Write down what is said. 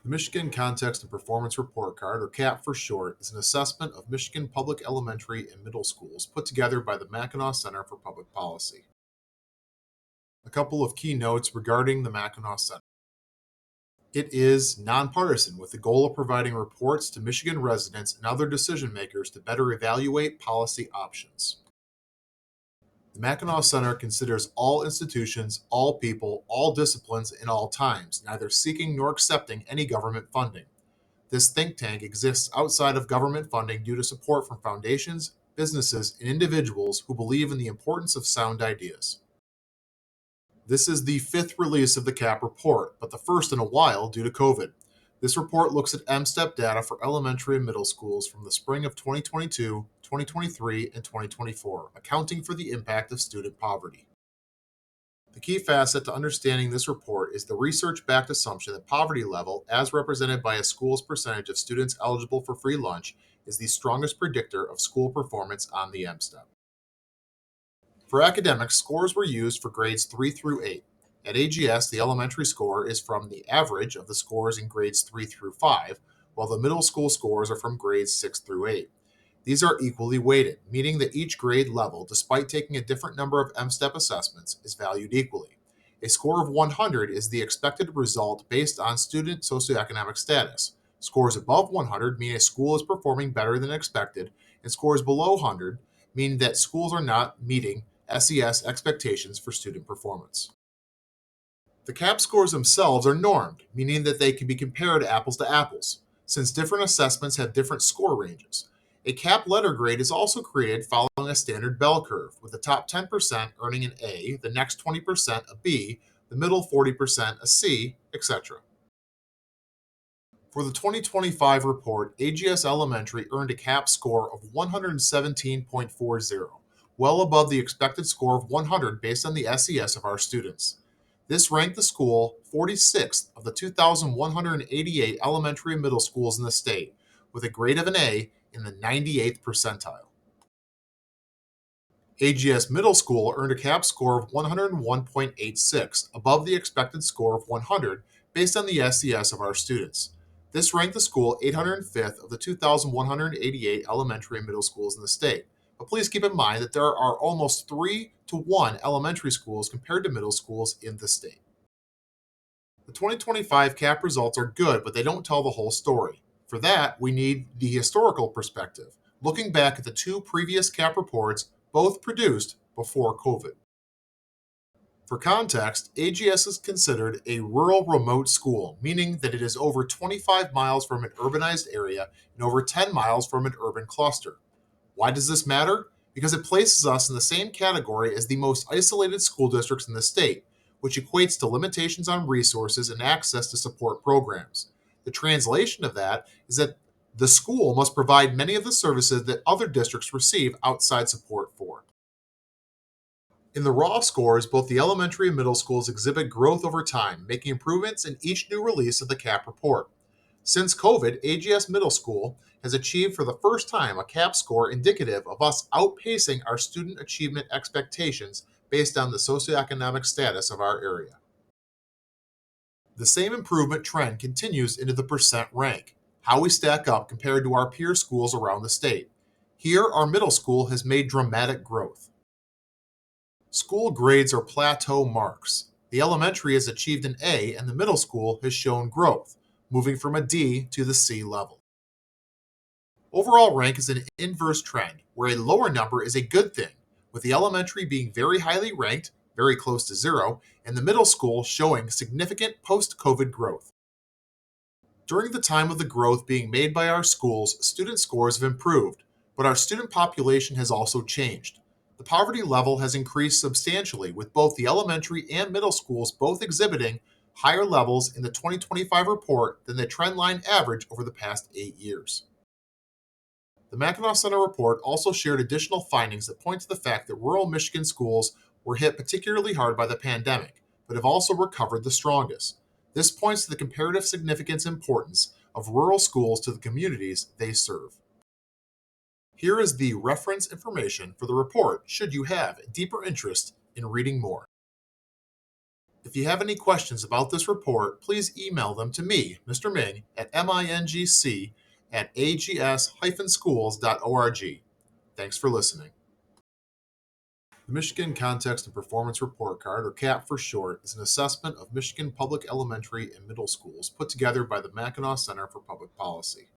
The Michigan Context and Performance Report Card, or CAP for short, is an assessment of Michigan public elementary and middle schools put together by the Mackinac Center for Public Policy. A couple of key notes regarding the Mackinac Center. It is nonpartisan with the goal of providing reports to Michigan residents and other decision makers to better evaluate policy options. The Mackinac Center considers all institutions, all people, all disciplines, and all times, neither seeking nor accepting any government funding. This think tank exists outside of government funding due to support from foundations, businesses, and individuals who believe in the importance of sound ideas. This is the fifth release of the CAP report, but the first in a while due to COVID. This report looks at MSTEP data for elementary and middle schools from the spring of 2022, 2023, and 2024, accounting for the impact of student poverty. The key facet to understanding this report is the research-backed assumption that poverty level, as represented by a school's percentage of students eligible for free lunch, is the strongest predictor of school performance on the MSTEP. For academics, scores were used for grades 3 through 8. At AGS, the elementary score is from the average of the scores in grades 3 through 5, while the middle school scores are from grades 6 through 8. These are equally weighted, meaning that each grade level, despite taking a different number of MSTEP assessments, is valued equally. A score of 100 is the expected result based on student socioeconomic status. Scores above 100 mean a school is performing better than expected, and scores below 100 mean that schools are not meeting SES expectations for student performance. The CAP scores themselves are normed, meaning that they can be compared apples to apples, since different assessments have different score ranges. A CAP letter grade is also created following a standard bell curve, with the top 10% earning an A, the next 20% a B, the middle 40% a C, etc. For the 2025 report, AGS Elementary earned a CAP score of 117.40, well above the expected score of 100 based on the SES of our students. This ranked the school 46th of the 2,188 elementary and middle schools in the state, with a grade of an A in the 98th percentile. AGS Middle School earned a CAP score of 101.86, above the expected score of 100 based on the SES of our students. This ranked the school 805th of the 2,188 elementary and middle schools in the state. But please keep in mind that there are almost 3 to 1 elementary schools compared to middle schools in the state. The 2025 CAP results are good, but they don't tell the whole story. For that, we need the historical perspective, looking back at the two previous CAP reports, both produced before COVID. For context, AGS is considered a rural remote school, meaning that it is over 25 miles from an urbanized area and over 10 miles from an urban cluster. Why does this matter? Because it places us in the same category as the most isolated school districts in the state, which equates to limitations on resources and access to support programs. The translation of that is that the school must provide many of the services that other districts receive outside support for. In the raw scores, both the elementary and middle schools exhibit growth over time, making improvements in each new release of the CAP report. Since COVID, AGS Middle School has achieved for the first time a CAP score indicative of us outpacing our student achievement expectations based on the socioeconomic status of our area. The same improvement trend continues into the percent rank, how we stack up compared to our peer schools around the state. Here, our middle school has made dramatic growth. School grades are plateau marks. The elementary has achieved an A and the middle school has shown growth, moving from a D to the C level. Overall rank is an inverse trend, where a lower number is a good thing, with the elementary being very highly ranked, very close to zero, and the middle school showing significant post-COVID growth. During the time of the growth being made by our schools, student scores have improved, but our student population has also changed. The poverty level has increased substantially, with both the elementary and middle schools both exhibiting higher levels in the 2025 report than the trendline average over the past 8 years. The Mackinac Center report also shared additional findings that point to the fact that rural Michigan schools were hit particularly hard by the pandemic, but have also recovered the strongest. This points to the comparative significance and importance of rural schools to the communities they serve. Here is the reference information for the report should you have a deeper interest in reading more. If you have any questions about this report, please email them to me, Mr. Ming, at mingc@ags-schools.org. Thanks for listening. The Michigan Context and Performance Report Card, or CAP for short, is an assessment of Michigan public elementary and middle schools put together by the Mackinac Center for Public Policy.